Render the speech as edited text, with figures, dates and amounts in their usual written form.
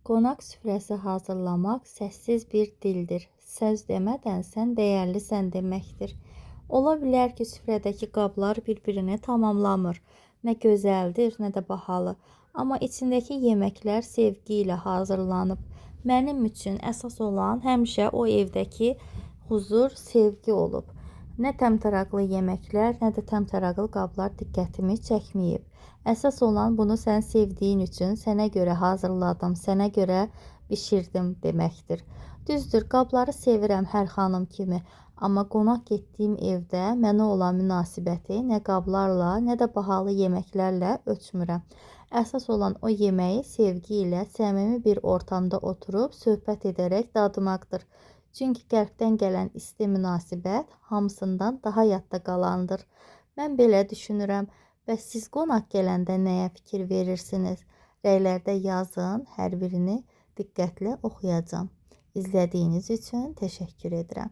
Qonaq süfrəsi hazırlamaq səssiz bir dildir. Söz demədən sən dəyərlisən deməkdir. Ola bilər ki, süfrədəki qablar bir-birini tamamlamır. Nə gözəldir, nə də bahalı. Amma içindəki yeməklər sevgi ilə hazırlanıb. Mənim üçün əsas olan həmişə o evdəki huzur, sevgi olub. Nə təmtəraqlı yeməklər, nə də təmtəraqlı qablar diqqətimi çəkməyib. Əsas olan bunu sən sevdiyin üçün sənə görə hazırladım, sənə görə bişirdim deməkdir. Düzdür, qabları sevirəm hər xanım kimi, amma qonaq getdiyim evdə mənə olan münasibəti nə qablarla, nə də bahalı yeməklərlə ölçmürəm. Əsas olan o yeməyi sevgi ilə, səmimi bir ortamda oturub söhbət edərək dadmaqdır. Çünki qəlbdən gələn isti münasibət hamısından daha yadda qalandır. Mən belə düşünürəm. Bəs siz qonaq gələndə nəyə fikir verirsiniz? Rəylərdə yazın, hər birini diqqətlə oxuyacağam. İzlədiyiniz üçün təşəkkür edirəm.